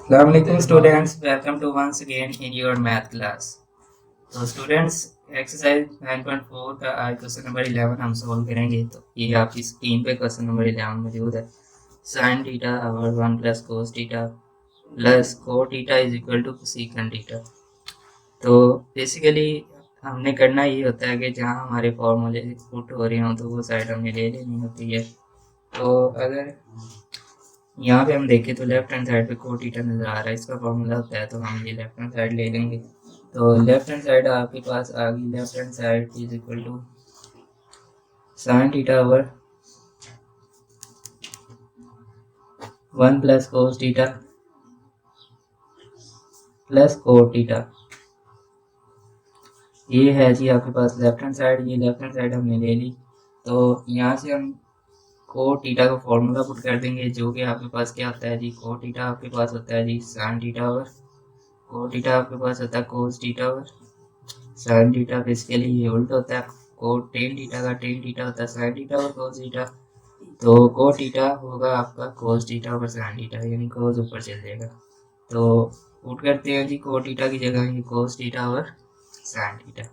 Assalamualaikum students, welcome to once again in your math class. तो students exercise 9.4 का आज question number 11 हम solve करेंगे। तो ये आपकी स्क्रीन पे क्वेश्चन नंबर 11 मौजूद है। Sine theta over 1 plus cos theta plus cot theta is equal to secant theta. तो बेसिकली हमने करना ये होता है कि जहाँ हमारे फॉर्मूले पुट हो रहे हों तो वो साइड हमने ले लेनी होती है। तो अगर यहाँ पे हम देखें तो लेफ्ट हैंड साइड पे कोट थीटा नज़र आ रहा है, इसका फॉर्मूला होता है, तो हम ये लेफ्ट हैंड साइड ले लेंगे। तो लेफ्ट हैंड साइड आपके पास आ गई, left hand side is equal to sine theta over 1 plus cos theta plus cot theta. ये है जी आपके पास लेफ्ट हैंड साइड। ये लेफ्ट हैंड साइड हमने ले ली। तो यहाँ से हम कोट थीटा का फॉर्मूला पुट कर देंगे, जो कि आपके पास क्या होता है जी, कोट थीटा आपके पास होता है जी sine theta over cot theta आपके पास होता है cos theta over sine theta. Basically ये उल्टा होता है, कोट टेन थीटा का टेन थीटा होता है साइन थीटा और कोस थीटा। तो कोट थीटा होगा आपका cos theta over sine theta, यानी कोस ऊपर चल जाएगा। तो पुट करते हैं जी कोट थीटा की जगह ये cos theta over sine theta.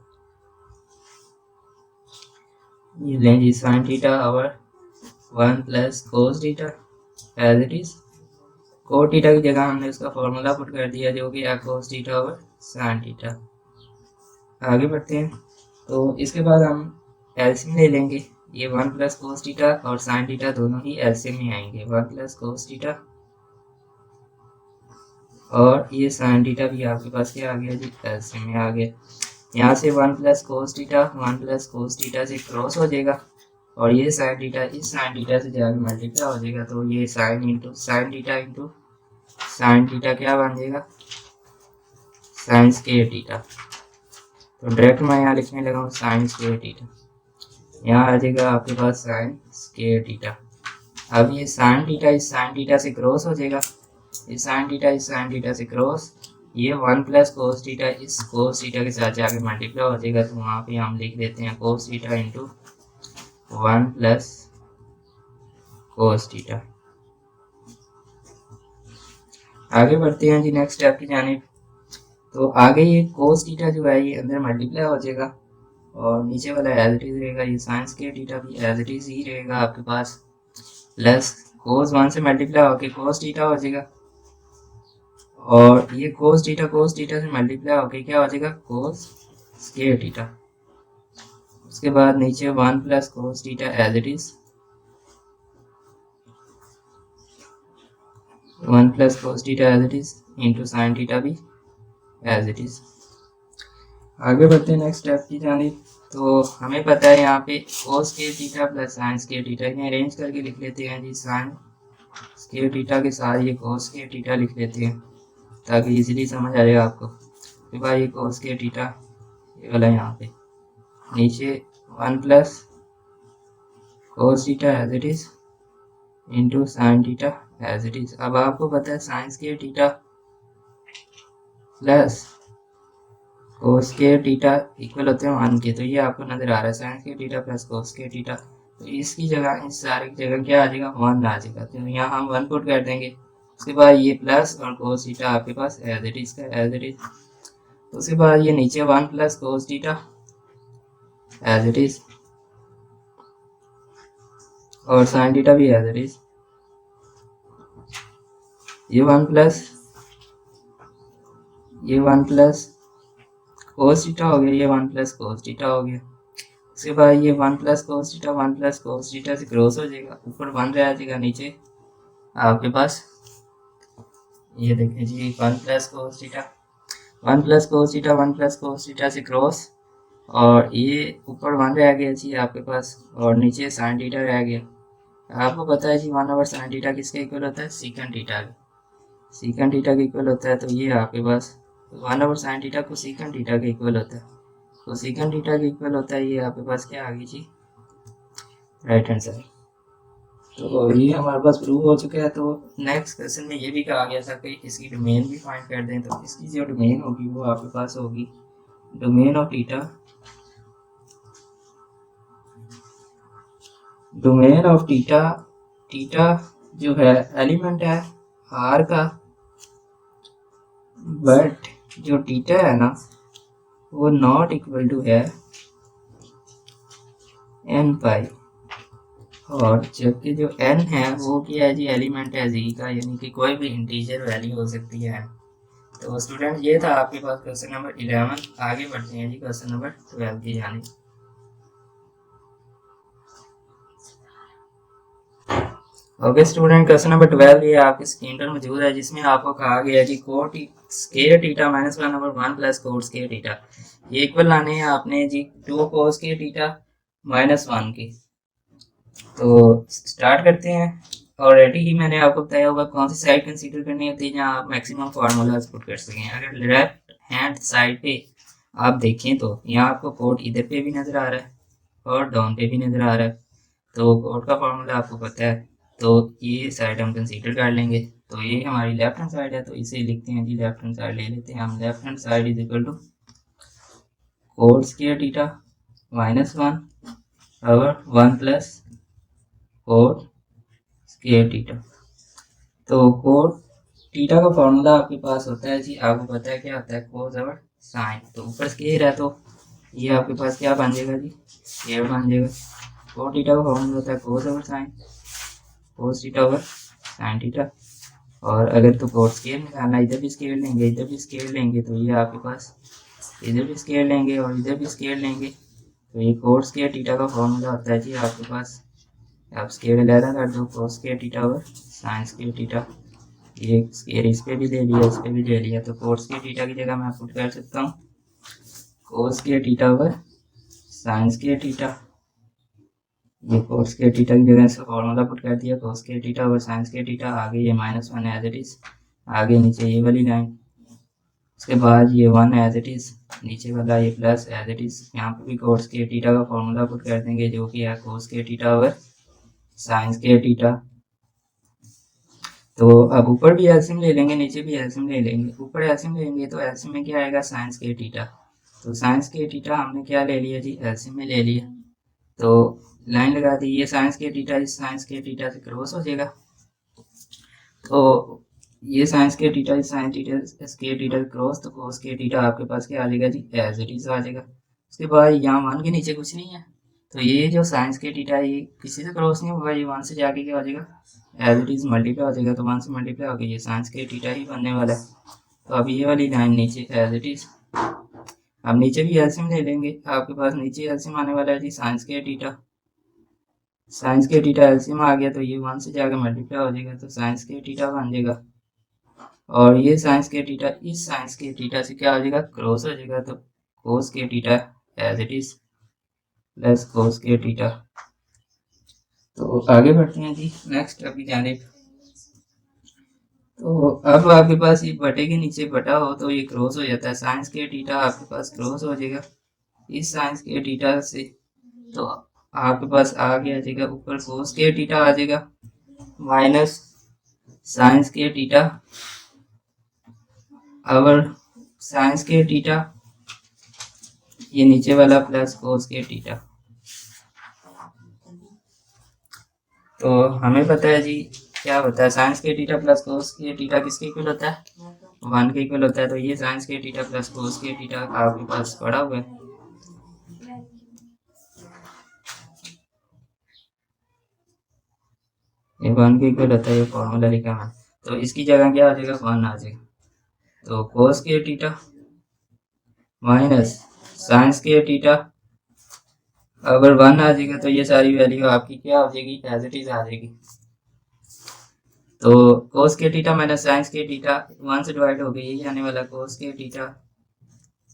ये लें जी sine theta over 1 plus cos theta as it is. Cot theta की जगह हमने उसका फॉर्मूला पुट कर दिया, जो कि है cos theta over sine theta. आगे बढ़ते हैं। तो इसके बाद हम एलसीएम ले लेंगे। ये 1 प्लस कोस थीटा और साइन थीटा दोनों ही एलसीएम में आएंगे। 1 प्लस कोस थीटा और ये साइन थीटा भी आपके पास क्या आ गया जी, एलसीएम में आ गया। यहाँ से 1 plus cos theta 1 plus cos theta से क्रॉस हो जाएगा और ये साइन थीटा इस साइन थीटा से जाकर मल्टीप्लाई हो जाएगा। तो ये sine into sine theta into sine theta क्या बन जाएगा, साइन स्क्वायर थीटा। तो डायरेक्ट मैं यहाँ लिखने लगा हूँ साइन स्क्वायर थीटा। यहाँ आ जाएगा आपके पास साइन स्क्वायर थीटा। अब ये साइन थीटा इस साइन थीटा से क्रॉस हो जाएगा, इस साइन थीटा इस साइन थीटा से क्रॉस, ये 1 प्लस कोस थीटा इस कोस थीटा के साथ जाके मल्टीप्लाई हो जाएगा। तो वहाँ पे हम लिख देते हैं cos theta into 1 plus cos theta. आगे बढ़ते हैं जी नेक्स्ट स्टेप की जानिब। तो आगे ये कोस थीटा जो है ये अंदर मल्टीप्लाई हो जाएगा और नीचे वाला एज इट इज रहेगा। ये साइन स्क्वायर थीटा भी एज इट इज ही रहेगा आपके पास, प्लस कोस 1 से मल्टीप्लाई होके कोस थीटा हो जाएगा और ये कोस थीटा से मल्टीप्लाई होके क्या हो जाएगा, कोस स्क्वायर थीटा। उसके बाद नीचे 1 plus cos theta as it is, 1 plus cos theta as it is into sine theta भी एज इट इज। आगे बढ़ते हैं नेक्स्ट स्टेप की जानिब। तो हमें पता है यहाँ पे कोस square theta plus sign square theta, इन्हें अरेंज करके लिख लेते हैं जी। साइन स्क्वायर थीटा के साथ ये कोस स्क्वायर थीटा लिख लेते हैं ताकि इजीली समझ आ जाएगा आपको कि भाई ये कोस स्क्वायर थीटा ये वाला यहाँ पे, नीचे 1 plus cos theta as it is into sine theta as it is. अब आपको पता है sine square theta plus cos square theta equal होते हैं 1 के। तो ये आपको नजर आ रहा है sine square theta plus cos square theta. तो इसकी जगह इस सारे की जगह क्या आ जाएगा, 1 आ जाएगा। तो यहाँ हम 1 पुट कर देंगे। उसके बाद ये प्लस और कोस थीटा आपके पास एज इट इज का एज इट इज। उसके बाद ये नीचे 1 plus cos theta as it is और साइन थीटा भी एज इट इज। ये 1 प्लस कोस थीटा हो गया, ये 1 प्लस कोस थीटा हो गया। उसके बाद ये 1 plus cos theta 1 plus cos theta से क्रॉस हो जाएगा, ऊपर 1 रह जाएगा, नीचे आपके पास ये देखें जी 1 plus cos theta 1 plus cos theta 1 plus cos theta से क्रॉस और ये ऊपर 1 रह गया जी आपके पास और नीचे साइन थीटा रह गया। आपको पता है जी 1 ओवर साइन थीटा किसके इक्वल होता है, सीकन थीटा के, सीकन थीटा के इक्वल होता है। तो ये आपके पास 1 ओवर साइन थीटा को सीकन थीटा के इक्वल होता है। तो सीकन थीटा के इक्वल होता है, ये आपके पास क्या आ गई जी, राइट हैंड साइड। तो ये हमारे पास प्रूव हो चुका है। तो नेक्स्ट क्वेश्चन में ये भी कहा गया था कि इसकी डोमेन भी फाइंड कर दें। तो इसकी जो डोमेन होगी वो आपके पास होगी domain of theta, domain of theta, theta जो है एलिमेंट है आर का बट जो थीटा है ना वो नॉट इक्वल टू है एन पाई, और जबकि जो n है वो क्या है जी, एलिमेंट है जी का, यानी कि कोई भी इंटीजर वैल्यू हो सकती है। तो स्टूडेंट ये था आपके पास क्वेश्चन नंबर 11। आगे बढ़ते हैं जी क्वेश्चन नंबर 12 की जानी। ओके स्टूडेंट, क्वेश्चन नंबर 12 ये आपकी स्क्रीन पर मौजूद है, जिसमें आपको कहा गया है जी cot square theta minus 1/1 plus cot square theta, ये इक्वल लाने हैं आपने जी 2 कोस स्केयर टीटा माइनस 1 की। तो स्टार्ट करते हैं। ऑलरेडी ही मैंने आपको बताया होगा कौन सी साइड कंसीडर करनी होती है जहाँ आप मैक्सिमम फार्मूलाज पुट कर सकें। अगर लेफ्ट हैंड साइड पे आप देखें तो यहाँ आपको कोड इधर पे भी नज़र आ रहा है और डाउन पे भी नज़र आ रहा है, तो कोड का फार्मूला आपको पता है, तो ये साइड हम कंसीडर कर लेंगे। तो ये हमारी लेफ्ट हैंड साइड है, तो इसे लिखते हैं जी, लेफ्ट हैंड साइड ले लेते हैं हम। Left hand side is equal to cot square theta minus 1 और 1 प्लस कोड स्क्वायर थीटा। तो कोड थीटा का फॉर्मूला आपके पास होता है जी, आपको पता है क्या होता है, कोस ओवर साइन। तो ऊपर स्क्वायर है तो ये आपके पास क्या बन जाएगा जी, स्क्वायर बन जाएगा। कोड थीटा का फॉर्मूला होता है cos over sine, cos theta over sine theta. और अगर तो कोड स्क्वायर निकालना, इधर भी स्क्वायर लेंगे इधर भी स्क्वायर लेंगे, तो ये आपके पास इधर भी स्क्वायर लेंगे और इधर भी स्क्वायर लेंगे, तो ये कोड स्क्वायर थीटा का फॉर्मूला होता है जी आपके पास। आप स्क्वायर अलग कर दो, कोस square theta over sign square theta. ये स्क्वायर इस पे भी ले लिया इस पे भी ले लिया, तो कोस स्क्वायर थीटा की जगह मैं पुट कर सकता हूँ कोस square theta over sign square theta. ये कोस स्क्वायर थीटा की जगह इसका फॉर्मूला पुट कर दिया, कोस square theta over sign square theta. आगे ये माइनस 1 एज इट इज, आगे नीचे ये वाली लाइन, उसके बाद ये 1 एज इट इज, नीचे वाला ये प्लस एज इट इज। यहाँ पे भी कोस स्क्वायर थीटा का फॉर्मूला पुट कर देंगे, जो कि है कोस square theta over sign square theta. तो अब ऊपर भी एलसीएम ले लेंगे नीचे भी एलसीएम ले लेंगे। ऊपर एलसीएम लेंगे तो एलसीएम में क्या आएगा, साइन स्क्वायर थीटा। तो साइन स्क्वायर थीटा हमने क्या ले लिया जी, एलसीएम में ले लिया। तो लाइन लगा दी, ये साइन स्क्वायर थीटा इस साइन स्क्वायर थीटा से क्रॉस हो जाएगा, तो ये साइन स्क्वायर थीटा इस sine theta square theta cross, तो कोस स्क्वायर थीटा आपके पास क्या आ जाएगा जी, एज इट इज आ जाएगा। उसके बाद यहाँ 1 के नीचे कुछ नहीं है, तो ये जो साइन स्क्वायर थीटा है ये किसी से क्रॉस नहीं होगा, ये 1 से जाके क्या हो जाएगा, एज इट इज मल्टीप्लाई हो जाएगा। तो 1 से मल्टीप्लाई हो गया, ये साइन स्क्वायर थीटा ही बनने वाला है। तो अब ये वाली लाइन नीचे एज इट इज, अब नीचे भी एलसीएम ले लेंगे। आपके पास नीचे एलसीएम आने वाला है जी, sine square theta sine square theta LCM आ गया, तो ये 1 से जाकर मल्टीप्लाई हो जाएगा, तो साइन स्क्वायर थीटा बन जाएगा। और ये साइन स्क्वायर थीटा इस साइन स्क्वायर थीटा से क्या हो जाएगा, क्रॉस हो जाएगा, तो cos square theta as it is plus cos square theta. तो आगे बढ़ते हैं जी नेक्स्ट अभी जानिब। तो अब आपके पास ये बटे के नीचे बटा हो तो ये क्रॉस हो जाता है, साइन स्क्वायर थीटा आपके पास क्रॉस हो जाएगा इस साइन स्क्वायर थीटा से, तो आपके पास आ गया जाएगा ऊपर कोस स्क्वायर थीटा आ जाएगा माइनस साइन स्क्वायर थीटा और साइन स्क्वायर थीटा, ये नीचे वाला प्लस कोस स्क्वायर थीटा। तो हमें पता है जी क्या होता है, sine square theta plus cos square theta किसके इक्वल होता है, 1 के इक्वल होता है। तो ये sine square theta plus cos square theta आपके पास पड़ा हुआ है, ये 1 के इक्वल होता है, ये फॉर्मूला लिखा है। तो इसकी जगह क्या आ जाएगा, 1 आ जाएगा। तो cos square theta minus sign square theta, अगर 1 आ जाएगा तो ये सारी वैल्यू आपकी क्या हो जाएगी, एज इट इज आ जाएगी। तो कोस के थीटा माइनस साइन के थीटा 1 से डिवाइड हो गई, यही आने वाला कोस के थीटा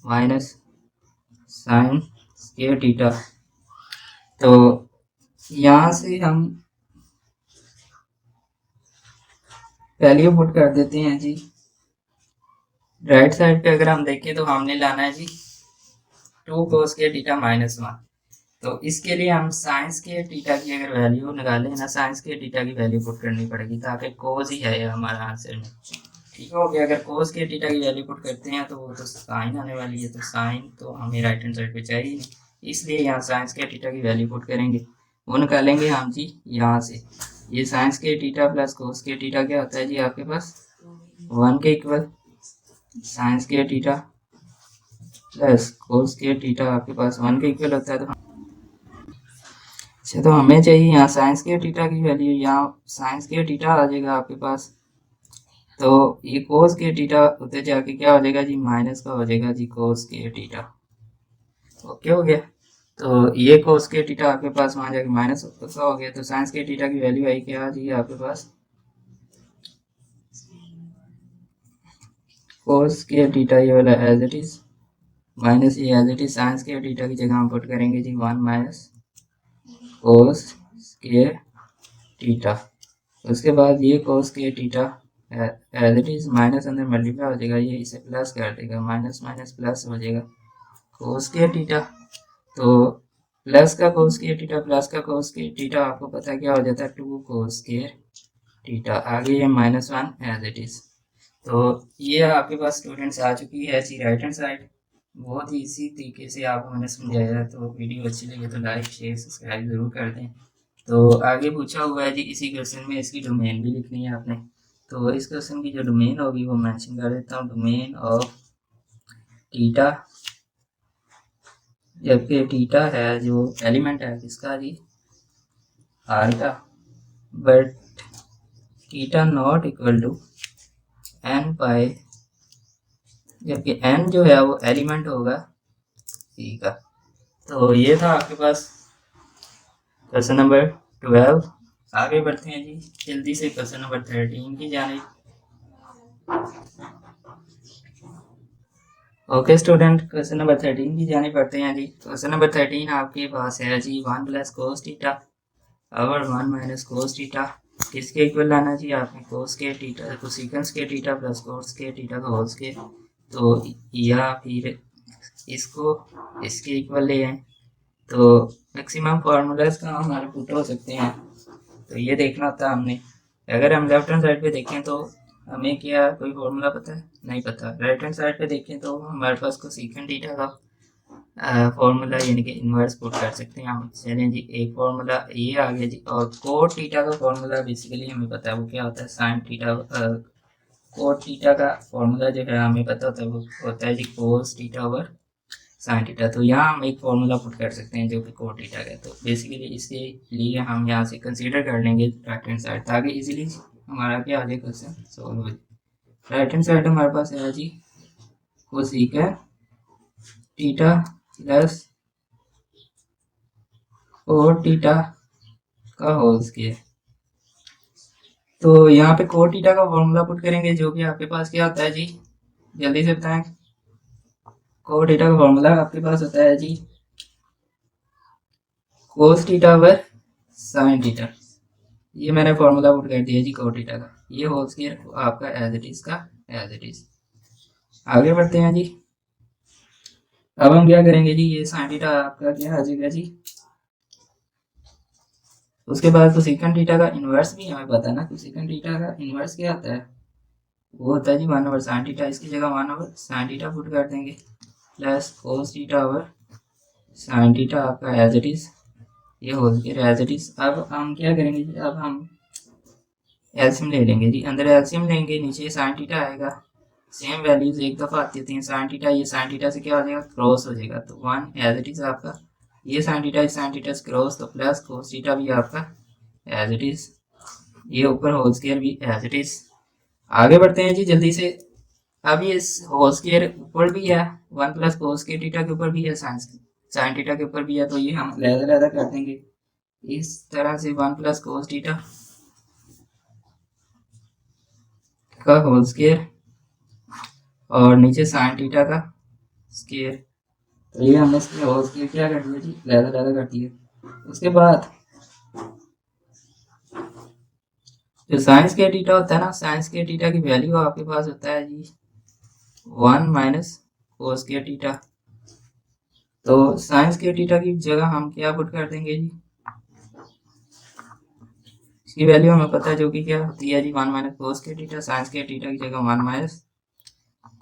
माइनस साइन के थीटा। तो यहाँ से हम वैल्यू पुट कर देते हैं जी, राइट साइड पे अगर हम देखें तो हमने लाना है जी 2 कोस के थीटा माइनस 1। तो इसके लिए हम साइंस के थीटा की अगर वैल्यू निकालें ना, साइंस के थीटा की वैल्यू पुट करनी पड़ेगी, ताकि कोस ही है हमारा आंसर में। ठीक हो गया, अगर कोस के थीटा की वैल्यू पुट करते हैं तो वो तो साइन आने वाली है, तो साइन तो हमें राइट हैंड साइड पे चाहिए नहीं, इसलिए यहाँ साइंस के थीटा की वैल्यू पुट करेंगे। वो निकालेंगे हम जी यहाँ से, ये साइंस के थीटा प्लस कोस के थीटा क्या होता है जी आपके पास 1 के equal, sign square theta plus cos square theta आपके पास 1 के इक्वल होता है। तो अच्छा, तो हमें चाहिए यहाँ साइन स्क्वायर थीटा की वैल्यू, यहाँ साइन स्क्वायर थीटा आ जाएगा आपके पास। तो ये कोस स्क्वायर थीटा उधर जाके क्या हो जाएगा जी, माइनस का हो जाएगा जी कोस स्क्वायर थीटा। ओके हो गया। तो ये कोस स्क्वायर थीटा आपके पास वहां जाके माइनस का हो गया। तो साइन स्क्वायर थीटा की वैल्यू आई क्या जी आपके पास, कोस स्क्वायर थीटा ये वाला एज इट इज माइनस ये as it is sine square theta की जगह हम पुट करेंगे जी 1 माइनस कोस स्क्वायर थीटा। उसके बाद ये cos square theta as it is minus अंदर मल्टीप्लाई हो जाएगा, ये इसे प्लस कर देगा, माइनस माइनस प्लस हो जाएगा कोस स्क्वायर थीटा। तो प्लस का कोस स्क्वायर थीटा प्लस का कोस स्क्वायर थीटा आपको पता क्या हो जाता है, 2 कोस स्क्वायर थीटा। आगे ये -1 एज इट इज। तो ये आपके पास स्टूडेंट्स आ चुकी है जी राइट हैंड साइड। बहुत ही इसी तरीके से आपको मैंने समझाया है। तो वीडियो अच्छी लगे तो लाइक शेयर सब्सक्राइब जरूर कर दें। तो आगे पूछा हुआ है जी इसी क्वेश्चन में इसकी डोमेन भी लिखनी है आपने। तो इस क्वेश्चन की जो डोमेन होगी वो मेंशन कर देता हूँ, डोमेन ऑफ थीटा, जबकि थीटा है जो एलिमेंट है किसका जी, आर का, but theta not equal to n pi, जबकि एन जो है वो एलिमेंट होगा सी का। तो ये था आपके पास क्वेश्चन नंबर 12। आगे बढ़ते हैं जी जल्दी से क्वेश्चन नंबर 13 की जानिब। ओके स्टूडेंट, क्वेश्चन नंबर 13 की जानिब बढ़ते हैं जी। क्वेश्चन नंबर 13 आपके पास है जी 1 प्लस कोस थीटा और 1 माइनस कोस थीटा किसके इक्वल लाना जी आपने, कोस के थीटा को सीकेंस के थीटा प्लस कोस के थीटा का होल स्क्वायर। तो या फिर इसको इसके इक्वल ले आए। तो मैक्सिमम फार्मूलाज का हमारे पुट हो सकते हैं। तो ये देखना होता है हमने। अगर हम लेफ्ट हैंड साइड पे देखें तो हमें क्या कोई फार्मूला पता है, नहीं पता। राइट हैंड साइड पे देखें तो हमारे पास को सीकेंट थीटा का फॉर्मूला यानी कि इन्वर्स पुट कर सकते हैं हम। चलें जी, एक फार्मूला ये आ गया जी। और कोट थीटा का फॉर्मूला बेसिकली हमें पता है वो क्या होता है, साइन थीटा। कोट थीटा का फॉर्मूला जो है हमें पता होता है वो होता है जी cos theta over sine theta. तो यहाँ हम एक फॉर्मूला पुट कर सकते हैं जो कि कोट थीटा का। तो बेसिकली इसके लिए हम यहाँ से कंसीडर कर लेंगे राइट हैंड साइड, ताकि इजीली हमारा क्या आ जाए क्वेश्चन सॉल्व हो जाए। राइट हैंड साइड हमारे पास है जी cosecant theta plus cot theta का होल स्क्वायर। तो यहाँ पे कोट थीटा का फॉर्मूला पुट करेंगे जो कि आपके पास क्या होता है जी, जल्दी से बताएं। कोट थीटा का फॉर्मूला आपके पास होता है जी cos theta over sine theta. ये मैंने फॉर्मूला पुट कर दिया जी कोट थीटा का। ये होल स्क्वायर आपका एज इट इज का एज इट इज। आगे बढ़ते हैं जी। अब हम क्या करेंगे जी, ये साइन थीटा आपका क्या आ जाएगा जी। उसके बाद कोसेकंड थीटा का इनवर्स भी हमें पता है ना, कोसेकंड थीटा का इनवर्स क्या आता है, वो होता है जी 1 ओवर साइन थीटा। इसकी जगह 1 ओवर साइन थीटा पुट कर देंगे plus cos theta over sine theta आपका एज इट इज, ये whole square as it is. अब हम क्या करेंगे जी, अब हम एलसीएम ले लेंगे जी। अंदर एलसीएम लेंगे, नीचे साइन थीटा आएगा। सेम वैल्यूज एक दफा आती होती हैं। साइन थीटा ये साइन थीटा से क्या हो जाएगा, क्रॉस हो जाएगा। तो 1 एज इट इज आपका, ये साइन थीटा इस साइन थीटा से क्रॉस, तो प्लस कोस थीटा भी आपका एज इट इज, ये ऊपर होल स्क्वायर भी एज इट इज। आगे बढ़ते हैं जी जल्दी से। अब ये होल स्क्वायर ऊपर भी है, 1 प्लस कोस के थीटा के ऊपर भी है, साइन थीटा के ऊपर भी है। तो ये हम अलग-अलग कर देंगे इस तरह से, 1 प्लस कोस थीटा का होल स्क्वायर और नीचे साइन थीटा का स्क्वायर। तो ये हमने इसके होल स्क्वायर क्या कर दिया जी, अलग-अलग कर दिया। उसके बाद जो साइन स्क्वायर थीटा होता है ना, साइन स्क्वायर थीटा की वैल्यू आपके पास होता है जी 1 माइनस कोस स्क्वायर थीटा। तो साइन स्क्वायर थीटा की जगह हम क्या पुट कर देंगे जी, इसकी वैल्यू हमें पता है जो कि क्या होती है जी 1 minus cos square theta. Sine square theta की जगह 1 minus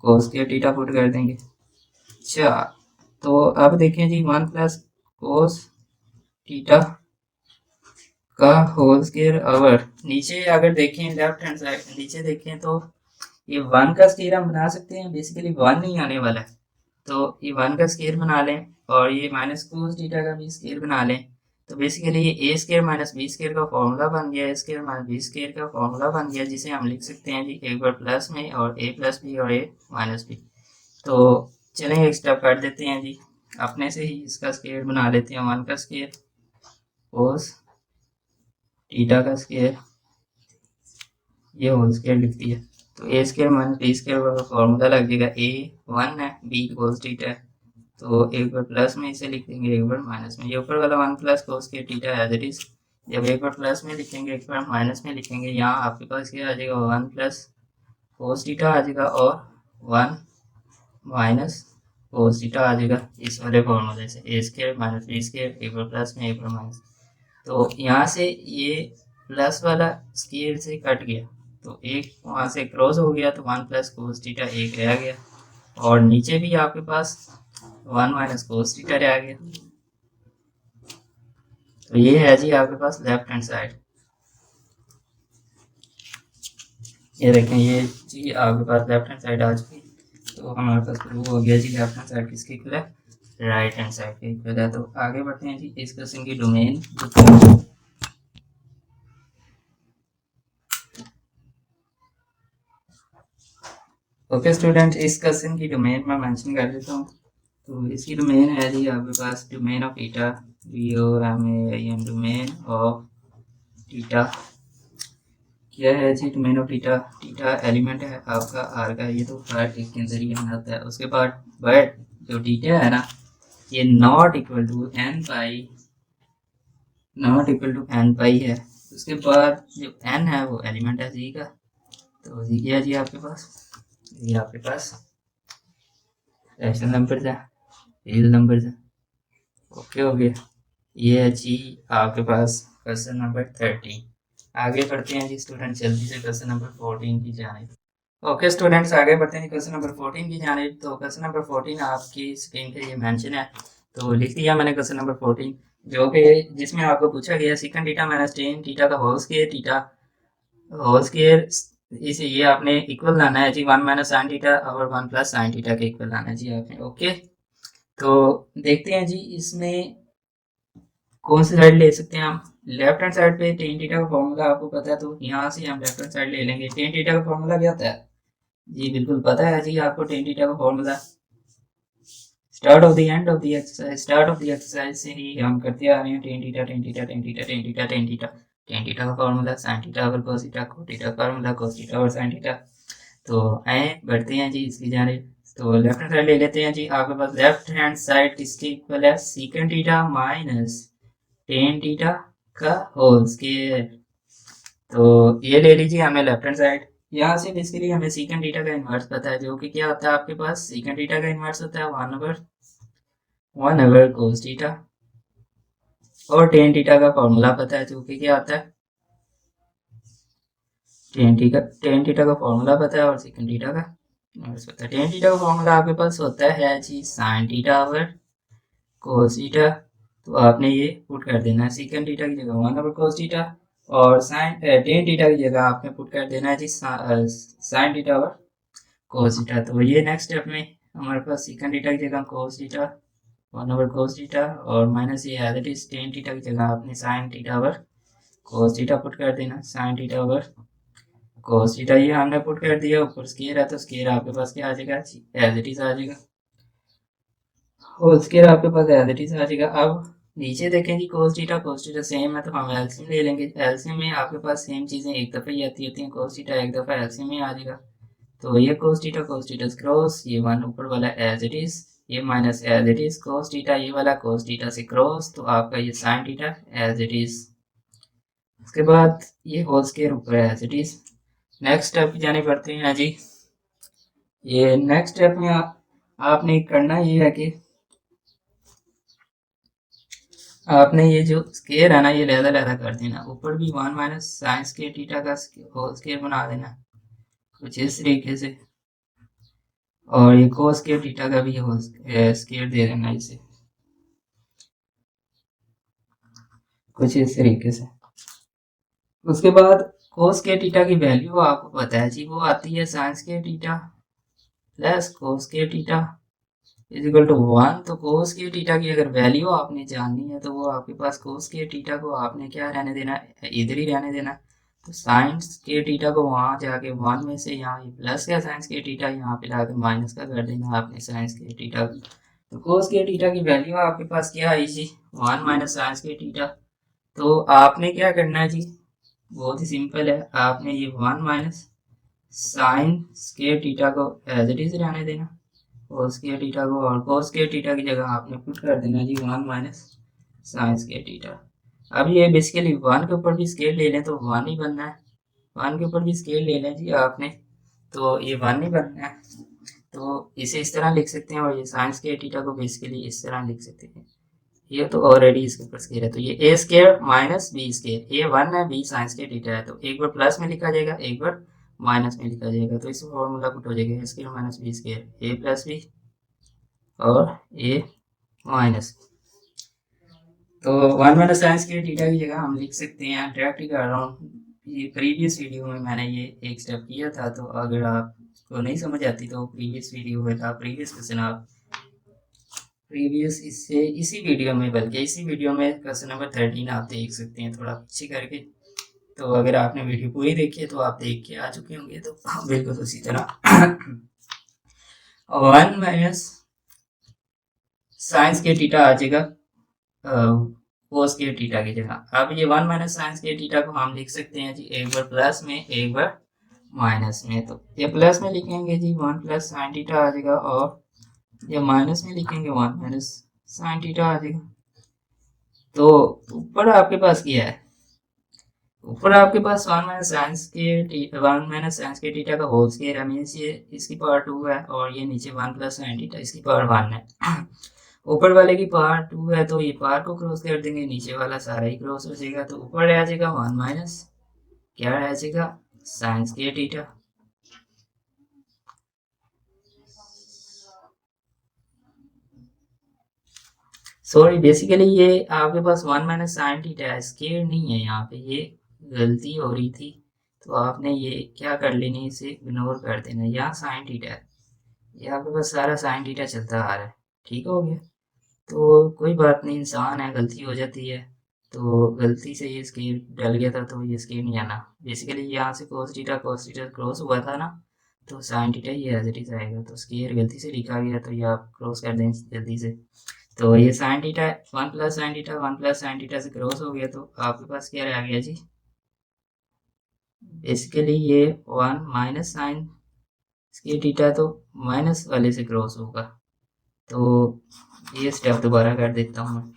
cos square theta put कर देंगे। अच्छा, तो अब देखें जी 1 प्लस कोस थीटा का होल स्क्वायर ओवर नीचे अगर देखें लेफ्ट हैंड साइड नीचे देखें तो ये 1 का स्केयर हम बना सकते हैं, बेसिकली 1 नहीं आने वाला है, तो ये 1 का स्केयर बना लें और ये माइनस कोस थीटा का भी स्केयर बना लें। तो बेसिकली ये ए स्केयर माइनस बी स्केयर का फॉर्मूला बन गया, ए स्केयर माइनस बी स्केयर का फॉर्मूला बन गया, जिसे हम लिख सकते हैं जी एक बार प्लस में और ए प्लस बी और ए माइनस बी। तो चलें एक स्टेप कर देते हैं जी, अपने से ही इसका स्केयर बना लेते हैं। 1 का स्केयर कोस थीटा का स्केयर, ये होल स्केयर लिख दिया। तो ए स्केयर माइनस बी स्केयर का फॉर्मूला लग जाएगा, ए 1 है, बी कोस थीटा है, तो एक बार प्लस में इसे लिख देंगे, एक बार माइनस में। ये ऊपर वाला 1 प्लस कोस के थीटा एज इट इज, जब एक बार प्लस में लिखेंगे एक बार माइनस में लिखेंगे, यहाँ आपके पास क्या आ जाएगा, 1 प्लस कोस थीटा आ जाएगा और 1 माइनस कोस थीटा आ जाएगा इस वाले फॉर्मूले से, ए स्केयर माइनस बी स्केयर, एक बार प्लस में एक बार माइनस। तो यहाँ से ये प्लस वाला स्केयर से कट गया, तो एक वहाँ से क्रॉस हो गया, तो 1 प्लस कोस थीटा एक रह गया, और नीचे भी आपके पास 1 माइनस कोस थीटा रह गया। तो ये है जी आपके पास लेफ्ट हैंड साइड। ये देखें, ये जी आपके पास लेफ्ट हैंड साइड आ चुकी। तो हमारे पास प्रूव हो गया जी लेफ्ट हैंड साइड किसके इक्वल है, राइट हैंड साइड के इक्वल है। तो आगे बढ़ते हैं जी, इस क्वेश्चन की डोमेन। ओके स्टूडेंट, इस क्वेश्चन की डोमेन मैं मेंशन कर देता हूँ। तो इसकी डोमेन है जी आपके पास domain of theta, VOMAIN domain of theta. क्या है जी domain of theta, theta element है आपका आर का, ये तो हर एक के अंदर ही आता है। उसके बाद बट जो थीटा है ना, ये not equal to n pi, not equal to n pi है। उसके बाद जो एन है वो एलिमेंट है जी का, तो जी क्या है जी आपके पास, ये आपके पास रैशनल नंबर है, रियल नंबर है। ओके हो गया, ये है जी आपके पास क्वेश्चन नंबर 13। आगे बढ़ते हैं जी स्टूडेंट जल्दी से क्वेश्चन नंबर 14 की जानिब। ओके स्टूडेंट्स, आगे बढ़ते हैं क्वेश्चन नंबर 14 की जानिब। तो क्वेश्चन नंबर 14 आपकी स्क्रीन पे ये मेंशन है, तो लिख दिया मैंने क्वेश्चन नंबर 14, जो कि जिसमें आपको पूछा गया second theta minus tan theta का whole square, theta whole square इसे ये आपने इक्वल लाना है जी 1 माइनस साइन थीटा और 1 प्लस साइन थीटा के इक्वल लाना है जी आपने। ओके, तो देखते हैं जी इसमें कौन सी साइड ले सकते हैं हम। लेफ्ट हैंड साइड पे टेन थीटा का फॉर्मूला आपको पता है, तो यहाँ से हम लेफ्ट हैंड साइड ले लेंगे। टेन थीटा का फॉर्मूला क्या होता है जी, बिल्कुल पता है जी आपको टेन थीटा का formula. Start of the end of the exercise, start of the exercise से ही हम करते आ रहे हैं tan theta tan theta tan theta tan theta tan theta, tan theta का formula sine theta over cos theta, cos theta formula cos theta over sine theta. तो आए बढ़ते हैं जी इसकी जानिब। तो लेफ्ट हैंड साइड ले लेते हैं जी, आपके पास लेफ्ट हैंड साइड किसके इक्वल है, second theta minus tan theta का होल स्क्वायर। तो ये ले लीजिए हमें लेफ्ट हैंड साइड। यहाँ से बेसिकली हमें सेकंड थीटा का इन्वर्स पता है, जो कि क्या होता है आपके पास, सेकंड थीटा का इन्वर्स होता है 1/1 कोस थीटा, और टेन थीटा का फॉर्मूला पता है, जो कि क्या होता है, टेन थीटा का फॉर्मूला पता है और सेकंड थीटा का इन्वर्स पता है। टेन थीटा का फॉर्मूला आपके पास होता है जी sine theta over cos theta, तो आपने ये पुट कर देना है सेकंड थीटा की जगह 1/cos थीटा, और साइन टेन थीटा की जगह आपने पुट कर देना है जी sine theta over cos theta. तो ये नेक्स्ट स्टेप में हमारे पास सेकंड थीटा की जगह कोस थीटा 1/cos थीटा, और माइनस ये as it is tan theta की जगह आपने sine theta over cos theta put कर देना, sine theta over cos theta ये हमने पुट कर दिया। ऊपर स्केयर है तो स्केयर आपके पास क्या आ जाएगा, एज इट इज आ जाएगा, होल स्क्वायर आपके पास एज इट इज आ जाएगा। अब नीचे देखें जी cos थीटा सेम है, तो हम एलसीएम ले लेंगे। एलसीएम में आपके पास सेम चीजें एक दफा ही आती होती हैं, cos थीटा एक दफा एलसीएम में आ जाएगा। तो ये cos थीटा क्रॉस, ये वन ऊपर वाला एज इट इज, ये minus as it is cos theta, ये वाला cos थीटा से क्रॉस, तो आपका ये sin theta as it is. उसके बाद ये होल स्क्वायर ऊपर as it is. Next step जाने पड़ते हैं जी। ये नेक्स्ट स्टेप में आपने करना ये है कि आपने ये जो स्केयर है ना, ये लहदा लहदा कर देना, ऊपर भी 1 माइनस साइन स्केयर थीटा का होल स्केयर बना देना कुछ इस तरीके से, और ये कोस स्केयर थीटा का भी होल स्केयर दे देना इसे कुछ इस तरीके से। उसके बाद कोस के टीटा की वैल्यू आपको पता है जी, वो आती है साइंस के टीटा प्लस कोस के टीटा इज इक्वल टू 1। तो कोस के टीटा की अगर वैल्यू आपने जाननी है तो वो आपके पास कोस के टीटा को आपने क्या रहने देना है, इधर ही रहने देना है। तो साइंस के टीटा को वहां जाके 1 में से यहाँ ये प्लस का साइंस के टीटा यहाँ पे लाकर माइनस का कर देना आपने साइंस के टीटा को। तो कोस के टीटा की वैल्यू आपके पास क्या आई जी, 1 माइनस साइंस के टीटा। तो आपने क्या करना है जी, बहुत ही सिंपल है, आपने ये 1 माइनस साइन के टीटा को एज इट इज रहने देना, कोस के टीटा को, और कोस के टीटा की जगह आपने पुट कर देना जी 1 माइनस साइंस के टीटा। अब ये बेसिकली 1 के ऊपर भी स्केल ले लें तो 1 ही बनना है, 1 के ऊपर भी स्केल ले लें जी आपने तो ये 1 ही बनना है। तो इसे इस तरह लिख सकते हैं और ये साइंस के टीटा को बेसिकली इस तरह लिख सकते हैं। ये तो ऑलरेडी इसके ऊपर स्केल है, तो ये ए स्केयर माइनस बी स्केयर, ए 1 है बी साइंस के टीटा है, तो एक बार प्लस में लिखा जाएगा एक बार माइनस में लिखा जाएगा। तो इस फॉर्मूला पुट हो जाएगा ए स्केयर माइनस बी स्केयर, ए प्लस बी और ए माइनस। तो 1 माइनस साइंस के टीटा की जगह हम लिख सकते हैं, डायरेक्ट ही कर रहा हूँ, ये प्रीवियस वीडियो में मैंने ये एक स्टेप किया था, तो अगर आपको नहीं समझ आती तो प्रीवियस वीडियो में था, प्रीवियस क्वेश्चन आप प्रीवियस इससे इसी वीडियो में, बल्कि इसी वीडियो में क्वेश्चन नंबर 13 आप देख सकते हैं थोड़ा पीछे करके। तो अगर आपने वीडियो पूरी देखी है तो आप देख के आ चुके होंगे, तो बिल्कुल उसी तरह 1 माइनस साइंस के टीटा आ जाएगा कोस के टीटा की जगह। अब ये 1 माइनस साइंस के टीटा को हम लिख सकते हैं जी एक बार प्लस में एक बार माइनस में। तो ये प्लस में लिखेंगे जी 1 प्लस साइन टीटा आ जाएगा, और ये माइनस में लिखेंगे 1 माइनस साइन टीटा आ जाएगा। तो ऊपर आपके पास क्या है, ऊपर आपके पास 1 माइनस साइंस के टीटा का होल स्क्वायर है, मींस ये इसकी पावर 2 है, और ये नीचे 1 प्लस साइन टीटा इसकी पावर 1 है। ऊपर वाले की पावर 2 है तो ये पावर को क्रॉस कर देंगे, नीचे वाला सारा ही क्रॉस हो जाएगा, तो ऊपर रह जाएगा 1 माइनस क्या रह जाएगा साइंस के टीटा। सॉरी बेसिकली ये आपके पास 1 माइनस साइन टीटा है, स्केयर नहीं है, यहाँ पे ये गलती हो रही थी, तो आपने ये क्या कर लेनी, इसे इग्नोर कर देना। यहाँ साइन टीटा है, ये आपके पास सारा साइन टीटा चलता आ रहा है, ठीक हो गया। तो कोई बात नहीं, इंसान है, गलती हो जाती है, तो गलती से ये स्केयर डल गया था, तो ये स्केयर नहीं आना। बेसिकली यहाँ से कोस टीटा क्रॉस हुआ था ना, तो साइन टीटा ये एज इट इज आएगा, तो स्केयर गलती से लिखा गया, तो ये आप क्रॉस कर दें जल्दी से। तो ये sine theta 1 plus sine theta 1 plus sine theta से क्रॉस हो गया, तो आपके पास क्या रह गया जी, बेसिकली ये 1 माइनस साइन के टीटा तो माइनस वाले से क्रॉस होगा। तो ये स्टेप दोबारा कर देता हूँ मैं।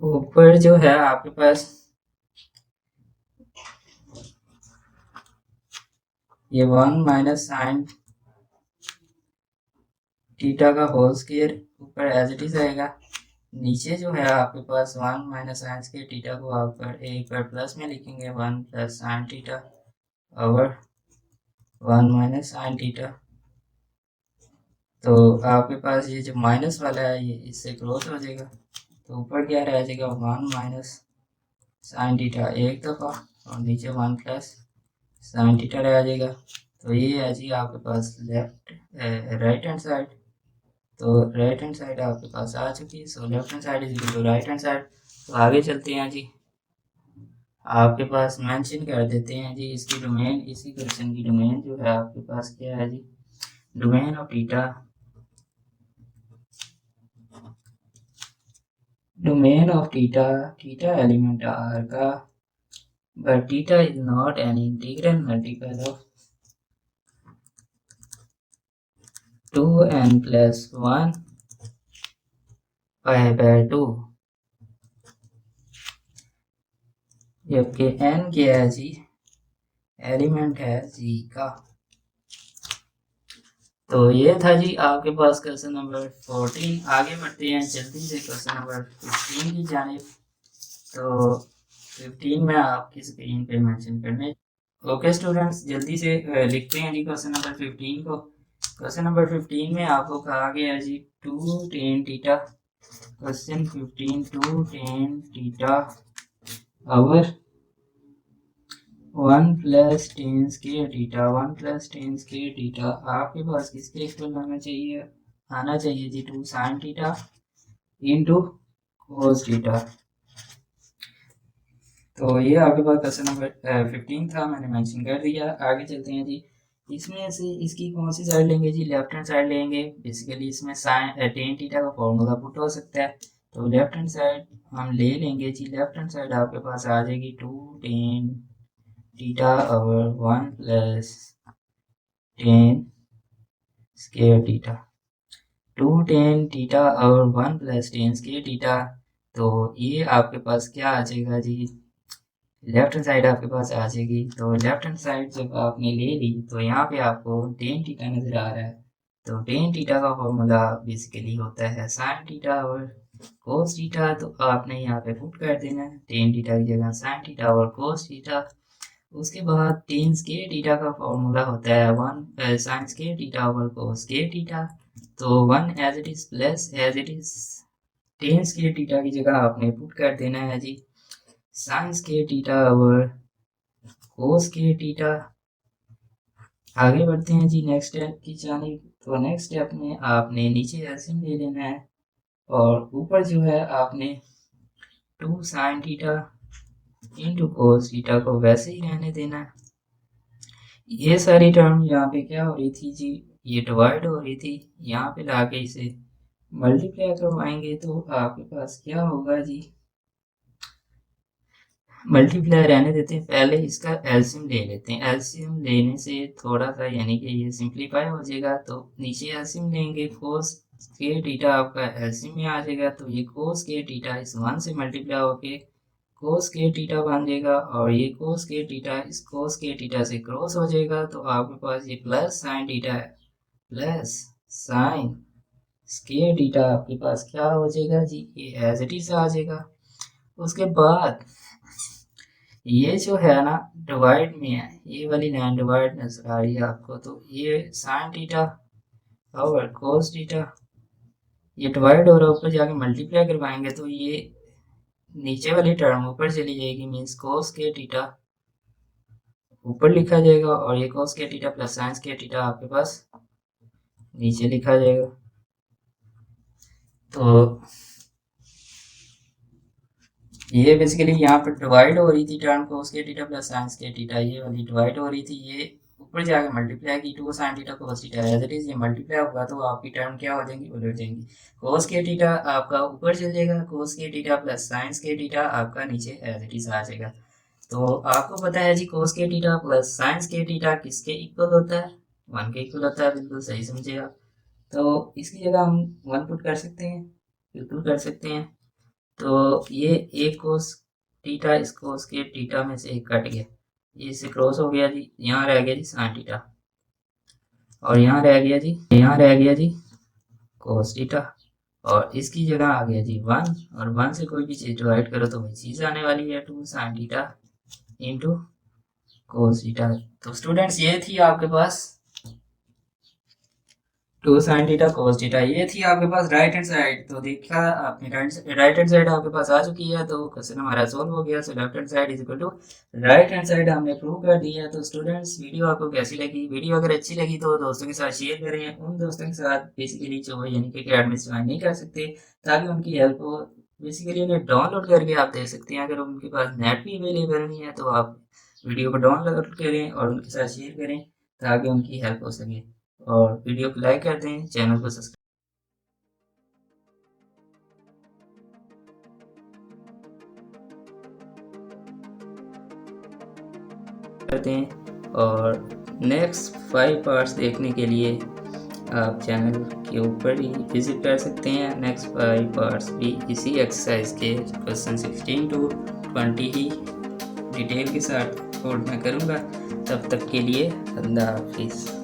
ऊपर जो है आपके पास ये 1 माइनस साइन टीटा का होल स्क्वायर ऊपर एज इट इज आएगा, नीचे जो है आपके पास 1 माइनस साइन के टीटा को आप एक बार प्लस में लिखेंगे 1 plus sine theta over 1 minus sine theta. तो आपके पास ये जो माइनस वाला है ये इससे क्रॉस हो जाएगा, तो ऊपर क्या रह जाएगा 1 माइनस साइन टीटा एक दफ़ा, और नीचे 1 प्लस साइन टीटा रह जाएगा। तो ये है जी आपके पास लेफ्ट राइट हैंड साइड। तो राइट हैंड साइड आपके पास आ चुकी है, so left hand side is equal to right hand side. तो आगे चलते हैं जी, आपके पास मेंशन कर देते हैं जी इसकी डोमेन, इसी क्वेश्चन की डोमेन जो है आपके पास क्या है जी, domain of theta, domain of theta, theta element R का, but theta is not an integral multiple of 2n plus 1 pi by 2, जबकि n क्या है जी, एलिमेंट है जी का। तो ये था जी आपके पास क्वेश्चन नंबर 14। आगे बढ़ते हैं जल्दी से क्वेश्चन नंबर 15 की जानिब। तो 15 में आपकी स्क्रीन पे मेंशन करने। ओके स्टूडेंट्स, जल्दी से लिखते हैं जी क्वेश्चन नंबर 15 को। क्वेश्चन नंबर 15 में आपको कहा गया है जी 2 tan theta question 15 two tan theta over 1 plus tan square theta 1 plus tan square theta आपके पास किसके इक्वल आना चाहिए जी 2 sine theta into cos theta. तो ये आपके पास क्वेश्चन नंबर 15 था, मैंने मेंशन कर दिया। आगे चलते हैं जी। इसमें से इसकी कौन सी साइड लेंगे जी? लेफ्ट हैंड साइड लेंगे। बेसिकली इसमें साइन टेन थीटा का फॉर्मूला पुट हो सकता है, तो लेफ्ट हैंड साइड हम ले लेंगे जी। लेफ्ट हैंड साइड आपके पास आ जाएगी 2 ten theta over 1 plus tan square theta 2 ten theta over 1 plus tan square theta. तो ये आपके पास क्या आ जाएगा जी? लेफ्ट हैंड साइड आपके पास आ जाएगी। तो लेफ्ट हैंड साइड जब आपने ले ली तो यहाँ पे आपको टेन थीटा नजर आ रहा है। तो टेन थीटा का फॉर्मूला बेसिकली होता है साइन थीटा और कोस थीटा। तो आपने यहाँ पे पुट कर देना है टेन थीटा की जगह साइन थीटा और कोस थीटा। उसके बाद टेन स्क्वायर थीटा का फॉर्मूला होता है 1 sine square theta over cos square theta. तो 1 as it is plus as it is tan square theta की जगह आपने पुट कर देना है जी sine square theta over cos square theta. आगे बढ़ते हैं जी नेक्स्ट स्टेप की जानिब। तो नेक्स्ट स्टेप में आपने नीचे एलसीएम ले लेना है और ऊपर जो है आपने 2 sine theta into cos theta को वैसे ही रहने देना है। ये सारी टर्म यहाँ पे क्या हो रही थी जी? ये डिवाइड हो रही थी। यहाँ पे लाके इसे मल्टीप्लाई करवाएंगे तो आपके पास क्या होगा जी? मल्टीप्लाई रहने देते हैं, पहले इसका एलसीएम ले लेते हैं। एलसीएम लेने से थोड़ा सा यानी कि ये सिंप्लीफाई हो जाएगा। तो नीचे एलसीएम लेंगे, कोस के थीटा आपका एलसीएम में आ जाएगा। तो ये कोस के थीटा इस 1 से मल्टीप्लाई होके कोस के थीटा बन जाएगा और ये कोस के थीटा इस कोस के थीटा से क्रॉस हो जाएगा। तो आपके पास ये प्लस साइन थीटा है, प्लस साइन स्क्वायर थीटा आपके पास क्या हो जाएगा जी? ये एज इट इज आ जाएगा। उसके बाद ये जो है ना डिवाइड में है, ये वाली लाइन डिवाइड नजर आ रही है आपको। तो ये साइन थीटा और कोस थीटा ये डिवाइड हो रहा है, ऊपर जाके मल्टीप्लाई करवाएंगे तो ये नीचे वाली टर्म ऊपर चली जाएगी, मीन्स कोस के थीटा ऊपर लिखा जाएगा और ये कोस के थीटा प्लस साइन के थीटा आपके पास नीचे लिखा जाएगा। तो ये बेसिकली यहाँ पर डिवाइड हो रही थी टर्म कोस के थीटा प्लस साइन के थीटा, ये वाली डिवाइड हो रही थी, ये ऊपर जाके मल्टीप्लाई की 2 sine theta cos theta as it is ये मल्टीप्लाई होगा तो आपकी टर्म क्या हो जाएंगी? उलट जाएंगी। कोस के थीटा आपका ऊपर चल जाएगा, कोस के थीटा प्लस साइन के थीटा आपका नीचे एज इट इज आ जाएगा। तो आपको पता है जी कोस के थीटा प्लस साइन के थीटा किसके इक्वल होता है? 1 के इक्वल होता है। बिल्कुल सही समझेगा। तो इसकी जगह हम 1 पुट कर सकते हैं, बिल्कुल कर सकते हैं। तो ये एक कोस थीटा इस कोस के थीटा में से एक कट गया, ये इससे क्रॉस हो गया जी। यहाँ रह गया जी साइन थीटा और यहाँ रह गया जी कोस थीटा और इसकी जगह आ गया जी 1 और 1 से कोई भी चीज डिवाइड करो तो वही चीज आने वाली है 2 sine theta into cos theta. तो स्टूडेंट्स ये थी आपके पास 2 साइन थीटा कोस थीटा, ये थी आपके पास राइट हैंड साइड। तो देखा आपने राइट हैंड साइड आपके पास आ चुकी है, तो क्वेश्चन हमारा सोल्व हो गया। So left hand side is equal to right hand side हमने प्रूव कर दिया। तो स्टूडेंट्स वीडियो आपको कैसी लगी? वीडियो अगर अच्छी लगी तो दोस्तों के साथ शेयर करें, उन दोस्तों के साथ बेसिकली जो यानी कि अकेडमी से ज्वाइन नहीं कर सकते, ताकि उनकी हेल्प हो। बेसिकली उन्हें डाउनलोड करके आप देख सकते हैं। अगर उनके पास नेट भी अवेलेबल नहीं है तो आप वीडियो को डाउनलोड करें और उनके साथ शेयर करें ताकि उनकी हेल्प हो सके। और वीडियो को लाइक कर दें, चैनल को सब्सक्राइब कर दें। और नेक्स्ट 5 पार्ट्स देखने के लिए आप चैनल के ऊपर ही विजिट कर सकते हैं। नेक्स्ट 5 पार्ट्स भी इसी एक्सरसाइज के क्वेश्चन 16 टू 20 ही डिटेल के साथ अपलोड मैं करूँगा। तब तक के लिए अल्लाह हाफिज़।